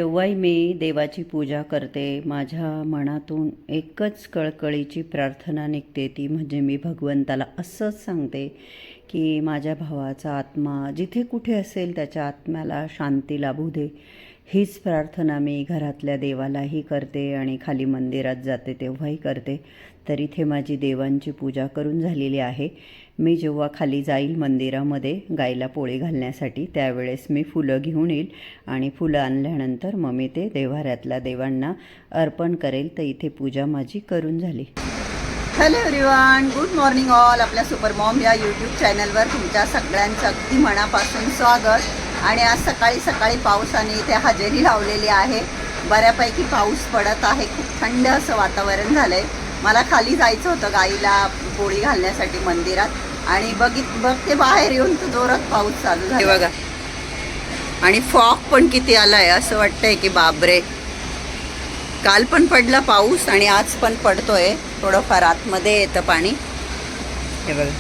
जेव्हाही मी देवाची पूजा करते, माझ्या मनातून एकच कळकळीची प्रार्थना निघते, ती म्हणजे मी भगवंताला असंच सांगते की माझ्या भावाचा आत्मा जिथे कुठे असेल त्याच्या आत्म्याला शांती लाभू दे. हीच प्रार्थना मी घरातल्या देवालाही करते आणि खाली मंदिरात जाते तेव्हाही करते. तर इथे माझी देवांची पूजा करून झालेली आहे. मी जेव्हा खाली जाईल मंदिरामध्ये गाईला पोळी घालण्यासाठी, त्यावेळेस मी फुलं घेऊन येईल आणि फुलं आणल्यानंतर मग मी ते देव्हाऱ्यातल्या देवांना अर्पण करेल. तर इथे पूजा माझी करून झाली. Hello everyone, good morning all. आपल्या सुपर मॉम या यूट्यूब चॅनलवर तुमच्या सगळ्यांचं अगदी मनापासून स्वागत. आणि आज सकाळी सकाळी पावसाने इथे हजेरी लावलेली आहे. बऱ्यापैकी पाऊस पडत आहे. खूप थंड असं वातावरण झालं आहे. मला खाली जायचं होतं गाईला पोळी घालण्यासाठी मंदिरात आणि बघते बाहेर येऊन तर जोरात पाऊस चालू झाला बघा. आणि फॉग पण किती आलाय, असं वाटतंय की बापरे. काल पण पडला पाऊस आणि आज पण पडतोय. थोडंफार आतमध्ये येतं पाणी, हे बघा.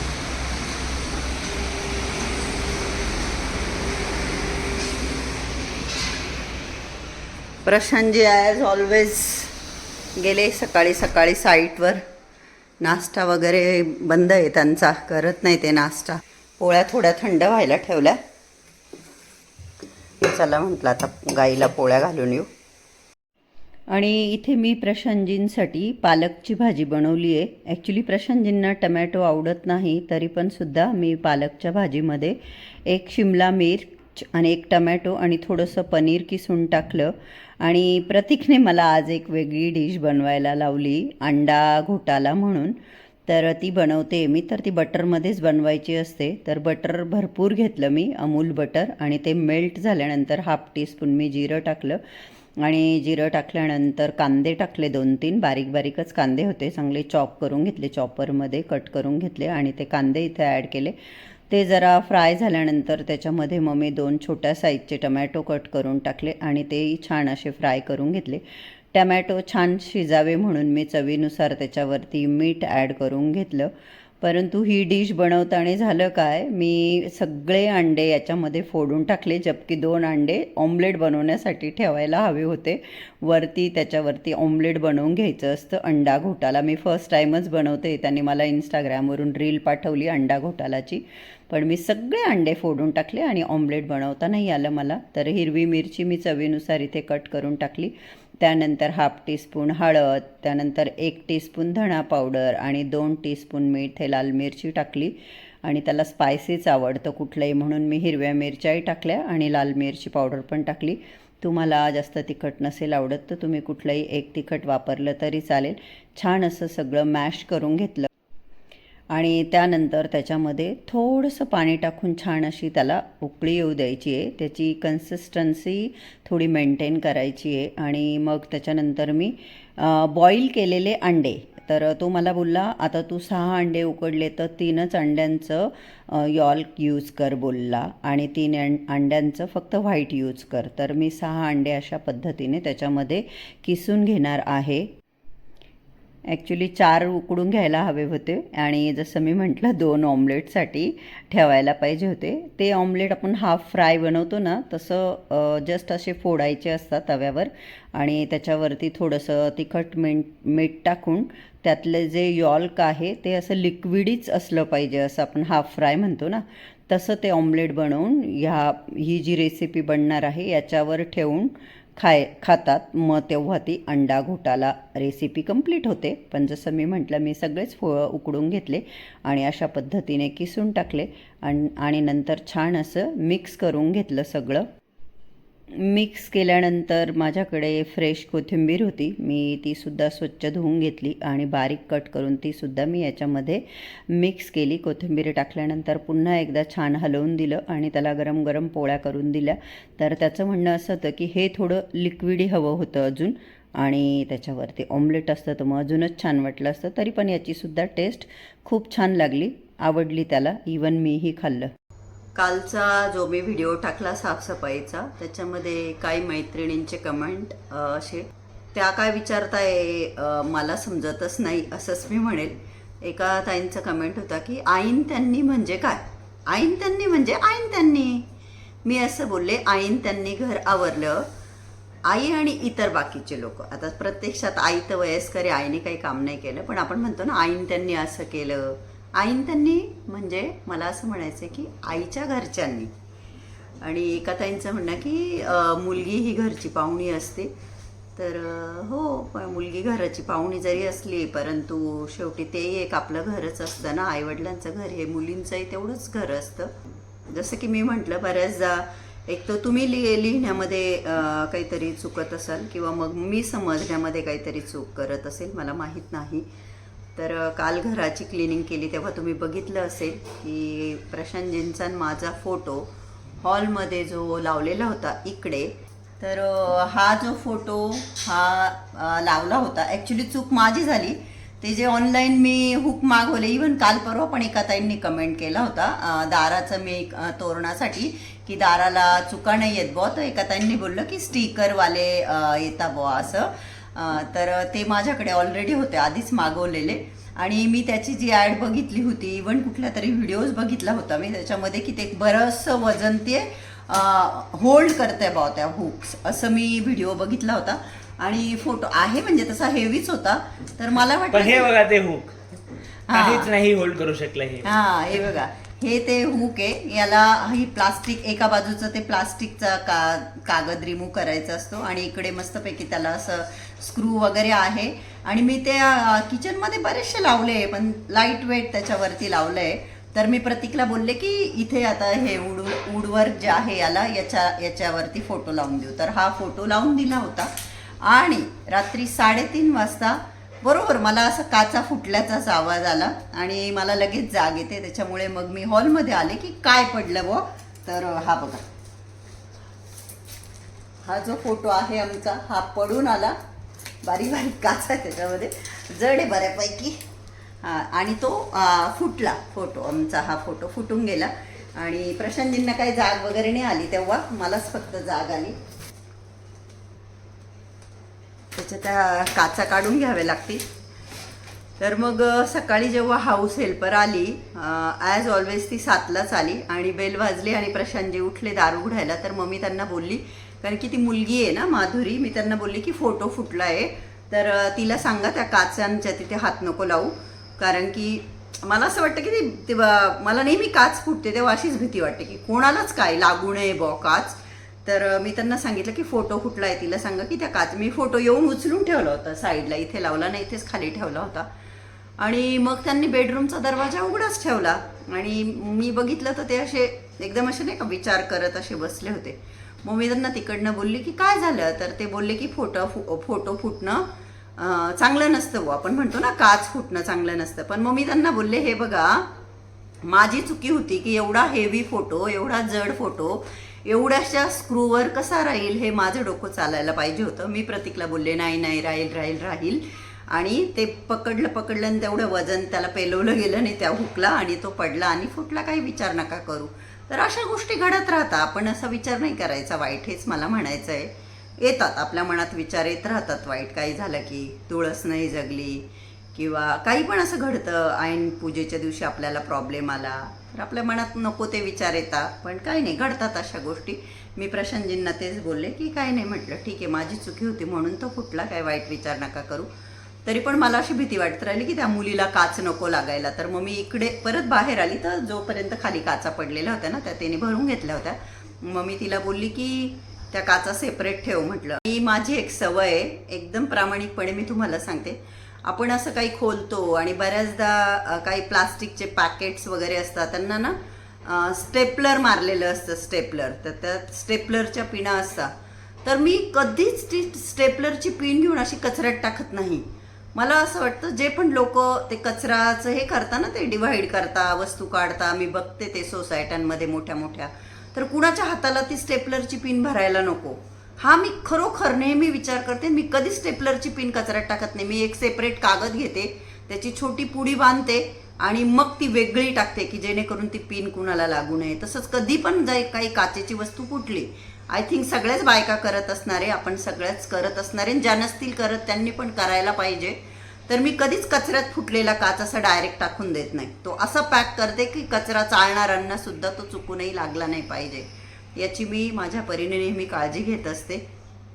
प्रशांतजी ॲज ऑलवेज गेले सकाळी सकाळी साईटवर. नाश्ता वगैरे बंद आहे त्यांचा, करत नाही ते नाश्ता. पोळ्या थोड्या थंड व्हायला ठेवल्या. चला म्हटलं आता गाईला पोळ्या घालून येऊ. आणि इथे मी प्रशांतजींसाठी पालकची भाजी बनवली आहे. ॲक्च्युली प्रशांतजींना टमॅटो आवडत नाही, तरी पण सुद्धा मी पालकच्या भाजीमध्ये एक शिमला मिर्च आणि एक टमॅटो आणि थोडंसं पनीर किसून टाकलं. आणि प्रतीकने मला आज एक वेगळी डिश बनवायला लावली, अंडा घोटाला म्हणून. तर ती बनवते मी. तर ती बटरमध्येच बनवायची असते. तर बटर भरपूर घेतलं मी, अमूल बटर, आणि ते मेल्ट झाल्यानंतर 1/2 टीस्पून मी जिरं टाकलं. आणि जिरं टाकल्यानंतर कांदे टाकले 2-3 बारीक बारीकच कांदे होते, चांगले चॉप करून घेतले, चॉपरमध्ये कट करून घेतले आणि ते कांदे इथे ॲड केले. ते जरा फ्राय झाल्यानंतर त्याच्यामध्ये मग मी 2 छोट्या साईजचे टमॅटो कट करून टाकले आणि तेही छान असे फ्राय करून घेतले. टमॅटो छान शिजावे म्हणून मी चवीनुसार त्याच्यावरती मीठ ॲड करून घेतलं. परंतु ही डिश बनवताना झालं काय, मी सगळे अंडे याच्यामध्ये फोडून टाकले, जबकी 2 अंडे ऑमलेट बनवण्यासाठी ठेवायला हवे होते. त्याच्यावरती ऑमलेट बनवून घ्यायचं असतं अंडा घोटाला. मी फर्स्ट टाईमच बनवते. त्यांनी मला इंस्टाग्रामवरून रील पाठवली अंडा घोटालाची, पण मी सगळे अंडे फोडून टाकले आणि ऑमलेट बनवता नाही आलं मला. तर हिरवी मिरची मी चवीनुसार इथे कट करून टाकली. त्यानंतर 1/2 टीस्पून हळद, त्यानंतर 1 टीस्पून धणा पावडर आणि 2 टीस्पून मीठ, हे लाल मिरची टाकली. आणि त्याला स्पायसीच आवडतं कुठलंही म्हणून मी हिरव्या मिरच्याही टाकल्या आणि लाल मिरची पावडर पण टाकली. तुम्हाला जास्त तिखट नसेल आवडत तर तुम्ही कुठलंही एक तिखट वापरलं तरी चालेल. छान असं सगळं मॅश करून घेतलं आणि त्यानंतर त्याच्यामध्ये थोडंसं पाणी टाकून छान अशी त्याला उकळी येऊ द्यायची आहे. त्याची कन्सिस्टन्सी थोडी मेंटेन करायची आहे. आणि मग त्याच्यानंतर मी बॉईल केलेले अंडे, तर तो मला बोलला आता तू 6 अंडे उकडले तर 3च अंड्यांचं यॉल्क यूज कर बोलला आणि 3 अंड्यांचं फक्त व्हाईट यूज कर. तर मी 6 अंडे अशा पद्धतीने त्याच्यामध्ये किसून घेणार आहे. ॲक्च्युली 4 उकडून घ्यायला हवे होते आणि जसं मी म्हटलं 2 ऑमलेटसाठी ठेवायला पाहिजे होते. ते ऑमलेट आपण हाफ फ्राय बनवतो ना, तसं जस्ट असे फोडायचे असतात तव्यावर आणि त्याच्यावरती थोडंसं तिखट मीठ टाकून त्यातले जे यॉल्क आहे ते असं लिक्विडीच असलं पाहिजे, असं आपण हाफ फ्राय म्हणतो ना, तसं ते ऑमलेट बनवून ही जी रेसिपी बनणार आहे याच्यावर ठेवून खातात. मग तेव्हा ती अंडा घोटाला रेसिपी कंप्लीट होते. पण जसं मी म्हटलं मी सगळेच उकडून घेतले आणि अशा पद्धतीने किसून टाकले आणि नंतर छान असं मिक्स करून घेतलं सगळं. मिक्स केल्यानंतर माझ्याकडे फ्रेश कोथिंबीर होती, मी तीसुद्धा स्वच्छ धुवून घेतली आणि बारीक कट करून तीसुद्धा मी याच्यामध्ये मिक्स केली. कोथिंबीर टाकल्यानंतर पुन्हा एकदा छान हलवून दिलं आणि त्याला गरम गरम पोळ्या करून दिल्या. तर त्याचं म्हणणं असं होतं की हे थोडं लिक्विडी हवं होतं अजून आणि त्याच्यावरती ऑमलेट असतं तर मग अजूनच छान वाटलं असतं. तरी पण याचीसुद्धा टेस्ट खूप छान लागली, आवडली त्याला. इवन मीही खाल्लं. कालचा जो मी व्हिडिओ टाकला साफसफाईचा, त्याच्यामध्ये काही मैत्रिणींचे कमेंट असे, त्या काय विचारताय मला समजतच नाही असंच मी म्हणेल. एका ताईंचा कमेंट होता की आईन त्यांनी म्हणजे काय, आईन त्यांनी म्हणजे आईन त्यांनी. मी असं बोलले, आईन त्यांनी घर आवरलं आई आणि इतर बाकीचे लोक, आता प्रत्यक्षात आई तर वयस्कर आहे, आईने काही काम नाही केलं, पण आपण म्हणतो ना आईन त्यांनी असं केलं, आईन त्यांनी म्हणजे मला असं म्हणायचं की आईच्या घरच्यांनी. आणि एका ताईंचं म्हणणं की मुलगी ही घरची पाहुणी असते. तर हो, पण मुलगी घराची पाहुणी जरी असली परंतु शेवटी तेही एक आपलं घरच असतं ना. आईवडिलांचं घर हे मुलींचंही तेवढंच घर असतं. जसं की मी म्हटलं बऱ्याचदा, एक तर तुम्ही लिहिण्यामध्ये काहीतरी चुकत असाल किंवा मग मी समजण्यामध्ये काहीतरी चूक करत असेल, मला माहीत नाही. तर काल घराची क्लिनिंग केली तेव्हा तुम्ही बघितलं असेल की प्रशांतजींचा माझा फोटो हॉलमध्ये जो लावलेला होता इकडे, तर हा जो फोटो हा लावला होता. ॲक्च्युली चूक माझी झाली. ते जे ऑनलाईन मी हुक मागवले, इवन काल परवा पण एका ताईंनी कमेंट केला होता दाराचं मी तोरणासाठी की दाराला चुका नाही येत बुवा, तर एका ताईंनी बोललं की स्टिकरवाले येता बुवा असं. तर ते माझ्याकडे ऑलरेडी होते, आधीच मागवलेले. आणि मी त्याची जी ॲड बघितली होती, इवन कुठल्या तरी व्हिडिओज बघितला होता मी त्याच्यामध्ये, की ते बरंचसं वजन ते होल्ड करते बा त्या हुक्स, असं मी व्हिडिओ बघितला होता. आणि फोटो आहे म्हणजे तसा हेवीच होता. तर मला पण हे वाटतं बघा ते हुक काहीच नाही होल्ड करू शकलं हे. हे बघा, हे ते हुक आहे. याला ही प्लास्टिक, एका बाजूचं ते प्लास्टिकचा कागद रिमूव्ह करायचा असतो आणि इकडे मस्तपैकी त्याला असं स्क्रू वगैरे आहे. आणि मी ते किचनमध्ये बरेचसे लावले, पण लाईट वेट त्याच्यावरती लावलंय. तर मी प्रतीकला बोलले की इथे आता हे वूडवर्क जे आहे याला याच्यावरती फोटो लावून देऊ. तर हा फोटो लावून दिला होता. आणि रात्री 3:30 वाजता बरोबर मला असं काचा फुटल्याचाच आवाज आला आणि मला लगेच जाग येते. त्याच्यामुळे मग मी हॉलमध्ये आले की काय पडलं बुवा. तर हा बघा, हा जो फोटो आहे आमचा, हा पडून आला. बारीक बारीक काचा आहे त्याच्यामध्ये, जड आहे बऱ्यापैकी. आणि तो फुटला फोटो आमचा. हा फोटो फुटून गेला आणि प्रशांतजींना काही जाग वगैरे नाही आली तेव्हा, मलाच फक्त जाग आली. त्याच्या त्या काचा काढून घ्याव्या लागतील. तर मग सकाळी जेव्हा हाऊस हेल्पर आली, ॲज ऑलवेज ती 7लाच आली आणि बेल वाजली आणि प्रशांतजी उठले दार उघडायला. तर मम्मी त्यांना बोलली, कारण की ती मुलगी आहे ना माधुरी, मी त्यांना बोलली की फोटो फुटला आहे, तर तिला सांगा त्या काचांच्या तिथे हात नको लावू. कारण की मला असं वाटतं की ते मला नेहमी काच फुटते तेव्हा अशीच भीती वाटते की कोणालाच काय लागू नये बॉ काच. तर मी त्यांना सांगितलं की फोटो फुटला आहे, तिला सांगा की त्या काच, मी फोटो येऊन उचलून ठेवला होता साईडला, इथे लावला नाही, इथेच खाली ठेवला होता. आणि मग त्यांनी बेडरूमचा दरवाजा उघडाच ठेवला आणि मी बघितलं तर ते असे एकदम असे नाही का विचार करत असे बसले होते. मग मी त्यांना तिकडनं बोलली की काय झालं. तर ते बोलले की फोटो फुटणं चांगलं नसतं, आपण म्हणतो ना काच फुटणं चांगलं नसतं. पण मग मी त्यांना बोलले, हे बघा माझी चुकी होती की एवढा हेवी फोटो, एवढा जड फोटो एवढ्याशा स्क्रूवर कसा राहील, हे माझं डोकं चालायला पाहिजे होतं. मी प्रतीकला बोलले नाही राहील. आणि ते पकडलं आणि तेवढं वजन त्याला पेलवलं गेलं नाही त्या हुकला आणि तो पडला आणि फुटला. काही विचार नका करू. तर अशा गोष्टी घडत राहतात, आपण असा विचार नाही करायचा वाईट, हेच मला म्हणायचं आहे. येतात आपल्या मनात विचार, येत राहतात वाईट. काही झालं की तुळस नाही जगली किंवा काही पण असं घडतं, ऐन पूजेच्या दिवशी आपल्याला प्रॉब्लेम आला तर आपल्या मनात नको ते विचार येतात. पण काही नाही, घडतात अशा गोष्टी. मी प्रशांतजींना तेच बोलले की काही नाही, म्हटलं ठीक आहे माझी चुकी होती म्हणून तो फुटला, काय वाईट विचार नका करू. तरी पण मला अशी भीती वाटत राहिली की त्या मुलीला काच नको लागायला. तर मग मी इकडे परत बाहेर आली, तर जोपर्यंत खाली काचा पडलेल्या होत्या ना त्या त्याने भरून घेतल्या होत्या. मग मी तिला बोलली की त्या काचा सेपरेट ठेव म्हटलं. ही माझी एक सवय आहे, एकदम प्रामाणिकपणे मी तुम्हाला सांगते. आपण असं काही खोलतो आणि बऱ्याचदा काही प्लास्टिकचे पॅकेट्स वगैरे असतात, त्यांना ना स्टेपलर मारलेलं असतं, स्टेपलर. तर त्या स्टेपलरच्या पिना असतात. तर मी कधीच ती स्टेपलरची पिन घेऊन अशी कचऱ्यात टाकत नाही. मला असं वाटतं जे पण लोक ते कचराचं हे करता ना, ते डिव्हाइड करता, वस्तू काढता, मी बघते ते सोसायट्यांमध्ये मोठ्या, तर कुणाच्या हाताला ती स्टेपलरची पिन भरायला नको. हा मी खरोखर नेहमी विचार करते. मी कधी स्टेपलरची पिन कचऱ्यात टाकत नाही. मी एक सेपरेट कागद घेते, त्याची छोटी पुडी बांधते आणि मग ती वेगळी टाकते की जेणेकरून ती पिन कुणाला लागू नये. तसंच कधी पण काही काचेची वस्तू फुटली, आय थिंक सगळ्याच बायका करत असणारे, आपण सगळ्याच करत असणारे, ज्या नसतील करत त्यांनी पण करायला पाहिजे. तर मी कधीच कचऱ्यात फुटलेला काच असा डायरेक्ट टाकून देत नाही. तो असा पॅक करते की कचरा चालणाऱ्यांना सुद्धा तो चुकूनही लागला नाही पाहिजे. याची मी माझ्या परीने नेहमी काळजी घेत असते.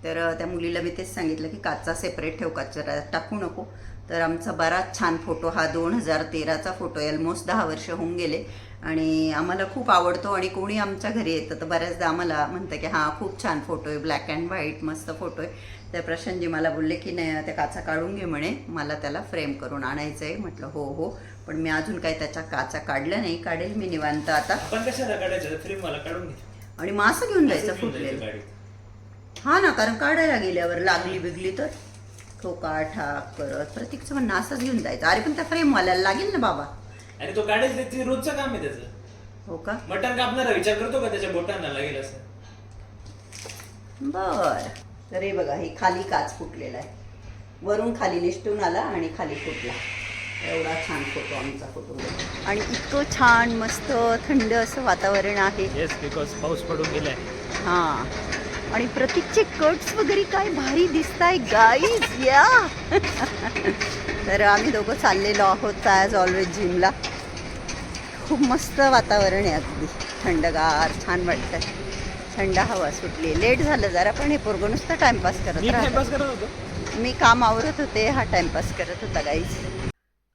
तर त्या मुलीला मी तेच सांगितलं की काचा सेपरेट ठेव, कचरा टाकू नको. तर आमचा बराच छान फोटो हा 2013चा फोटो आहे. ऑलमोस्ट 10 वर्ष होऊन गेले आणि आम्हाला खूप आवडतो. आणि कोणी आमच्या घरी येतं तर बऱ्याचदा आम्हाला म्हणतं की हां खूप छान फोटो आहे, ब्लॅक अँड व्हाईट मस्त फोटो आहे. तर प्रशांतजी मला बोलले की नाही त्या काचा काढून घे म्हणे, मला त्याला फ्रेम करून आणायचं आहे. म्हटलं हो हो, पण मी अजून काही त्याच्या काचा काढल्या नाही, काढेल मी निवांत आता. आपण कशाला काढायचं फ्रेम मला काढून घे. आणि मग असं घेऊन जायचं असंच घेऊन जायचं फुटलेलं. गाडीत. हा ना, कारण काढायला गेल्यावर लागली बिगली तर ठोका ठाक करत प्रत्येकचं म्हणणं असंच घेऊन जायचं. अरे पण त्या फ्रेमवाल्याला लागेल ना बाबा. आणि तो काढायचं ते रोजचं काम आहे त्याचं. हो का, मटण कापणारा विचार करतो का त्याच्या बोटांना लागेल असं. बर. तर हे बघा, हे खाली काच फुटलेला आहे, वरून खाली निष्ठून आला आणि खाली फुटला. एवढा छान फोटो आमचा फोटो. आणि इतकं छान मस्त थंड असं वातावरण आहे. येस, बिकॉज पाऊस पडून गेलाय. हां, आणि प्रतीकचे कट्स वगैरे काय भारी दिसत आहे गाईज या. तर आम्ही दोघं चाललेलो आहोत ॲज ऑलवेज जिमला. खूप मस्त वातावरण आहे, अगदी थंडगार, छान वाटतं. थंड हवा सुटली. लेट झालं जरा, पण हे पोरगं नुसतं टाइमपास करत मी राहतं. टाइमपास करत होतो. मी काम आवरत होते, हा टाइमपास करत होता गाईज.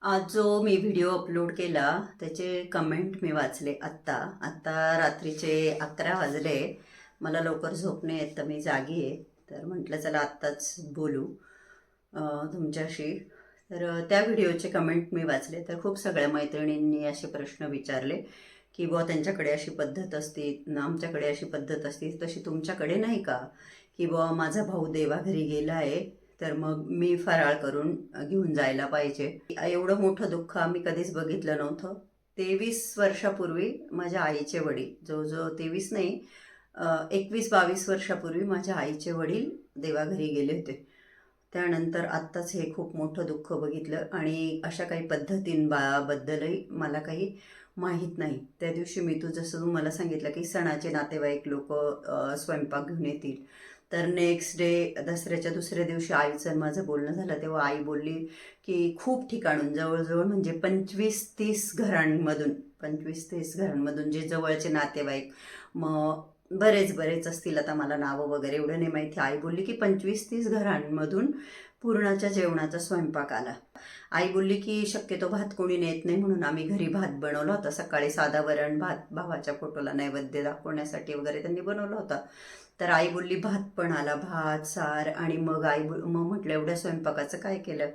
आज जो मी व्हिडिओ अपलोड केला त्याचे कमेंट मी वाचले आत्ता रात्रीचे 11 वाजले. मला लवकर झोप नाही येत तर मी जागी आहे, तर म्हटलं चला आत्ताच बोलू तुमच्याशी. तर त्या व्हिडिओचे कमेंट मी वाचले, तर खूप सगळ्या मैत्रिणींनी असे प्रश्न विचारले की बुवा त्यांच्याकडे अशी पद्धत असते, आमच्याकडे अशी पद्धत असते, तशी तुमच्याकडे नाही का? की बुवा माझा भाऊ देवाघरी गेला आहे तर मग मी फराळ करून घेऊन जायला पाहिजे. एवढं मोठं दुःख आम्ही कधीच बघितलं नव्हतं. 23 वर्षापूर्वी माझ्या आईचे वडील, जवळजवळ 23 नाही 21-22 वर्षापूर्वी माझ्या आईचे वडील देवाघरी गेले होते. त्यानंतर आत्ताच हे खूप मोठं दुःख बघितलं. आणि अशा काही पद्धतींबद्दलही मला काही माहीत नाही. त्या दिवशी मी जसं तू मला सांगितलं की सणाचे नातेवाईक लोक स्वयंपाक घेऊन येतील, तर नेक्स्ट डे दसऱ्याच्या दुसऱ्या दिवशी आईचं माझं बोलणं झालं तेव्हा आई बोलली की खूप ठिकाणून जवळजवळ म्हणजे 25-30 घरांमधून जे जवळचे नातेवाईक, मग बरेच असतील, आता मला नावं वगैरे एवढं नाही माहिती. आई बोलली की 25-30 घरांमधून पूर्णाच्या जेवणाचा स्वयंपाक आला. आई बोलली की शक्यतो भात कोणी नेत नाही म्हणून आम्ही घरी भात बनवला होता. सकाळी साधा वरण भात भावाच्या फोटोला नैवेद्य दाखवण्यासाठी वगैरे त्यांनी बनवला होता. तर आई बोलली भात पण आला, भात सार. आणि मग मग म्हटलं एवढ्या स्वयंपाकाचं काय केलं?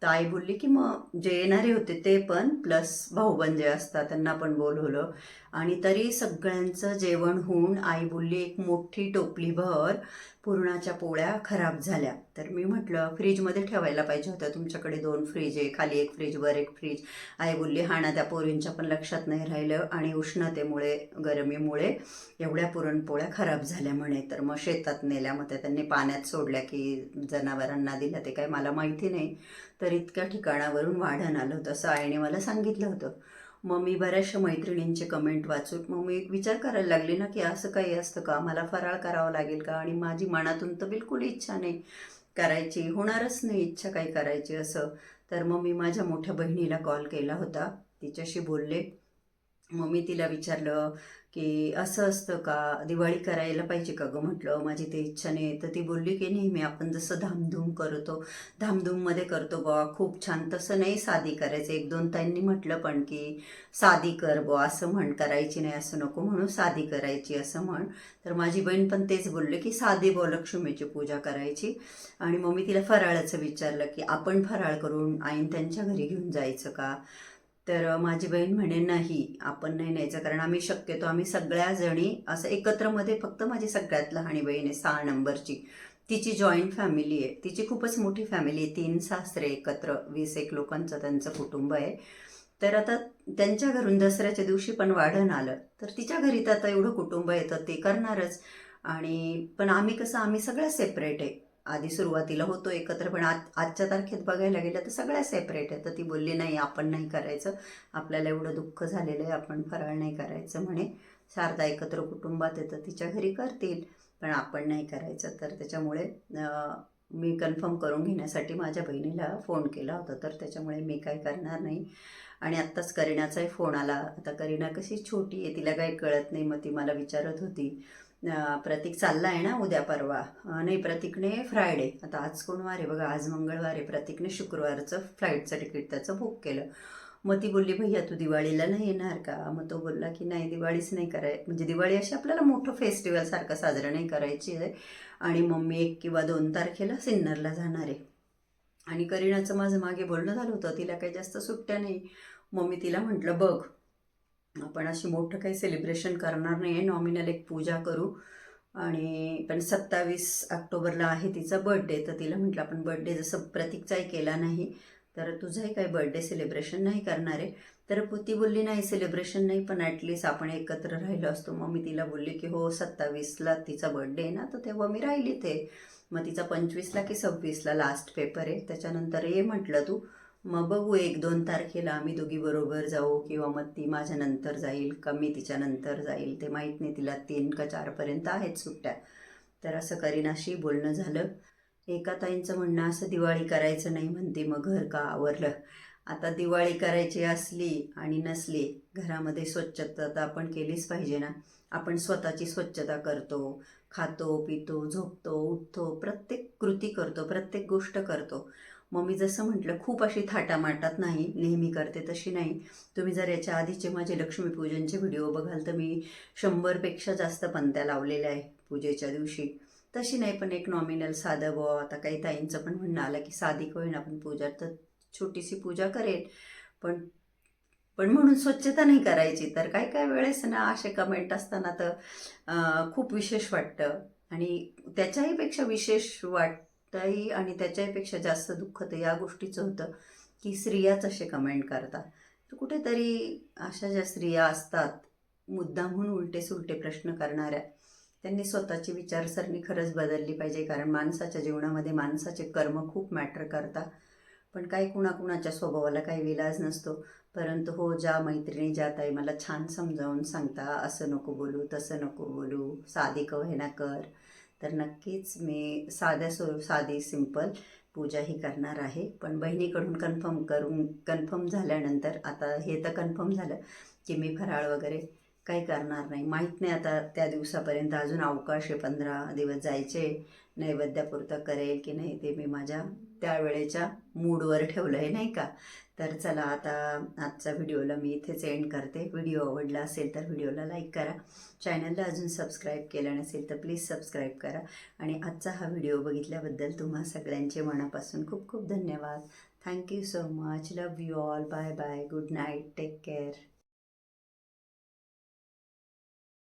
तर आई बोलली की मग जे येणारे होते ते पण प्लस भाऊबंद जे असतात त्यांना पण बोलवलं. आणि तरी सगळ्यांचं जेवण होऊन आई बोलली एक मोठी टोपलीभर पुरणाच्या पोळ्या खराब झाल्या. तर मी म्हटलं फ्रीजमध्ये ठेवायला पाहिजे होतं, तुमच्याकडे 2 फ्रीज आहे, खाली एक फ्रीज वर एक फ्रीज. आई बोलली हा ना, त्या पोरींच्या पण लक्षात नाही राहिलं आणि उष्णतेमुळे गरमीमुळे एवढ्या पुरणपोळ्या खराब झाल्या म्हणे. तर मग शेतात नेल्या, मग त्या त्यांनी पाण्यात सोडल्या की जनावरांना दिल्या, ते काय मला माहिती नाही. तर इतक्या ठिकाणावरून वाढण आलं होतं असं आईने मला सांगितलं होतं. मग मी बऱ्याचशा मैत्रिणींचे कमेंट वाचून मग मी विचार करायला लागली ना की असं काही असतं का, मला फराळ करावं लागेल का? आणि माझी मनातून तर बिलकुल इच्छा नाही करायची, होणारच नाही इच्छा काही करायची असं. तर मग मी माझ्या मोठ्या बहिणीला कॉल केला होता, तिच्याशी बोलले. मग मी तिला विचारलं की असं असतं का, दिवाळी करायला पाहिजे का गं? म्हटलं माझी ते इच्छा नाही. तर ती बोलली की नेहमी आपण जसं धामधूममध्ये करतो बुवा खूप छान, तसं नाही साधी करायचं. 1-2 ताईंनी म्हटलं पण की साधी कर बुवा, असं म्हण, करायची नाही असं नको म्हणून, साधी करायची असं म्हण. तर माझी बहीण पण तेच बोलले की साधी बुवा लक्ष्मीची पूजा करायची. आणि मग मी तिला फराळाचं विचारलं की आपण फराळ करून आईन त्यांच्या घरी घेऊन जायचं का? तर माझी बहीण म्हणे नाही, आपण नाही न्यायचं, कारण आम्ही सगळ्या जणी असं एकत्रमध्ये, फक्त माझी सगळ्यात लहानी बहीण आहे 6 नंबरची, तिची जॉईंट फॅमिली आहे, तिची खूपच मोठी फॅमिली आहे, 3 सासरे एकत्र 20-1 लोकांचं त्यांचं कुटुंब आहे. तर आता त्यांच्या घरून दसऱ्याच्या दिवशी पण वाढण आलं तर तिच्या घरी तर आता एवढं कुटुंब येतं ते करणारच. आणि पण आम्ही सगळ्या सेपरेट आहे. आधी सुरुवातीला होतो एकत्र, पण आजच्या तारखेत बघायला गेलं तर सगळ्या सेपरेट आहे. तर ती बोलली नाही, आपण नाही करायचं, आपल्याला एवढं दुःख झालेलं आहे, आपण फराळ नाही करायचं म्हणे. शारदा एकत्र कुटुंबात आहे तर तिच्या घरी करतील, पण आपण नाही करायचं. तर त्याच्यामुळे मी कन्फर्म करून घेण्यासाठी माझ्या बहिणीला फोन केला होता, तर त्याच्यामुळे मी काय करणार नाही. आणि आत्ताच करीनाचाही फोन आला. आता करीना कशी छोटी आहे, तिला काही कळत नाही, मग ती मला विचारत होती प्रतीक चालला आहे ना उद्या परवा. नाही, प्रतीकने फ्रायडे, आता आज कोण वार आहे बघा, आज मंगळवार आहे. प्रतीकने शुक्रवारचं फ्लाईटचं तिकीट त्याचं बुक केलं. मग ती बोलली भैया तू दिवाळीला नाही येणार का? मग तो बोलला की नाही, दिवाळीच नाही म्हणजे दिवाळी अशी आपल्याला मोठं फेस्टिवल सारखं साजरं नाही करायची आहे, आणि मम्मी 1 किंवा 2 तारखेला सिन्नरला जाणार आहे. आणि करीनाचं माझं मागे बोलणं झालं होतं, तिला काही जास्त सुट्ट्या नाही. मग मी तिला म्हटलं बघ, आपण अशी मोठं काही सेलिब्रेशन करणार नाही आहे, नॉमिनल एक पूजा करू. आणि पण 27 ऑक्टोबरला आहे तिचा बर्थडे, तर तिला म्हटलं आपण बर्थडे जसं प्रतीकचाही केला नाही तर तुझाही काही बर्थडे सेलिब्रेशन नाही करणार आहे. तर ती बोलली नाही सेलिब्रेशन नाही, पण ॲटलिस्ट आपण एकत्र राहिलो असतो. मग मी तिला बोलली की हो 27ला तिचा बर्थडे आहे ना, तर तेव्हा मी राहिली ते. मग तिचा 25ला की 26ला लास्ट पेपर आहे, त्याच्यानंतर ये म्हटलं तू. मग बघू 1-2 तारखेला आम्ही दोघी बरोबर जाऊ, किंवा मग ती माझ्या नंतर जाईल का मी तिच्या नंतर जाईल ते माहीत नाही. तिला 3 का 4पर्यंत आहेत सुट्ट्या. तर असं करीनाशी बोलणं झालं. एका ताईंचं म्हणणं असं दिवाळी करायचं नाही म्हणते, मग घर का आवरलं? आता दिवाळी करायची असली आणि नसली, घरामध्ये स्वच्छता तर आपण केलीच पाहिजे ना. आपण स्वतःची स्वच्छता करतो, खातो पितो झोपतो उठतो, प्रत्येक कृती करतो, प्रत्येक गोष्ट करतो. मग मी जसं म्हटलं खूप अशी थाटामाटात नाही, नेहमी करते तशी नाही. तुम्ही जर याच्या आधीचे माझे लक्ष्मीपूजनचे व्हिडिओ बघाल तर मी 100पेक्षा जास्त पंत्या लावलेल्या आहे पूजेच्या दिवशी. तशी नाही, पण एक नॉमिनल साधं बुवा. आता काही ताईंचं पण म्हणणं आलं की साधी होईन आपण पूजा, तर छोटीशी पूजा करेल, पण पण म्हणून स्वच्छता नाही करायची. तर काही काही वेळेस ना असे कमेंट असताना तर खूप विशेष वाटतं. आणि त्याच्याही पेक्षा विशेष वाटतंही, आणि त्याच्याहीपेक्षा जास्त दुःख तर या गोष्टीचं होतं की स्त्रियाच असे कमेंट करतात. तर कुठेतरी अशा ज्या स्त्रिया असतात मुद्दामहून उलटे सुलटे प्रश्न करणाऱ्या, त्यांनी स्वतःची विचारसरणी खरंच बदलली पाहिजे. कारण माणसाच्या जीवनामध्ये माणसाचे कर्म खूप मॅटर करतात. पण काही कुणाकुणाच्या स्वभावाला काही विलाज नसतो. परंतु हो, ज्या मैत्रिणी ज्या ताई मला छान समजावून सांगता, असं नको बोलू तसं नको बोलू, साधी का होईना कर, तर नक्कीच मी साधी सिंपल पूजा ही करणार आहे. पण बहिणीकडून कन्फर्म झाल्यानंतर, आता हे तर कन्फर्म झालं की मी फराळ वगैरे काही करणार नाही. माहीत नाही आता त्या दिवसापर्यंत अजून अवकाश आहे, 15 दिवस जायचे. नैवेद्यापुरतं करेल की नाही ते मी माझ्या त्यावेळेच्या मूडवर ठेवलं आहे, नाही का. तर चला, आता आजचा व्हिडिओला मी इथेच एंड करते. व्हिडिओ आवडला असेल तर व्हिडिओला लाईक करा. चॅनलला अजून सबस्क्राईब केलं नसेल तर प्लीज सबस्क्राईब करा. आणि आजचा हा व्हिडिओ बघितल्याबद्दल तुम्हा सगळ्यांचे मनापासून खूप खूप धन्यवाद. Thank you so much. Love you all. Bye bye. Good night. Take care.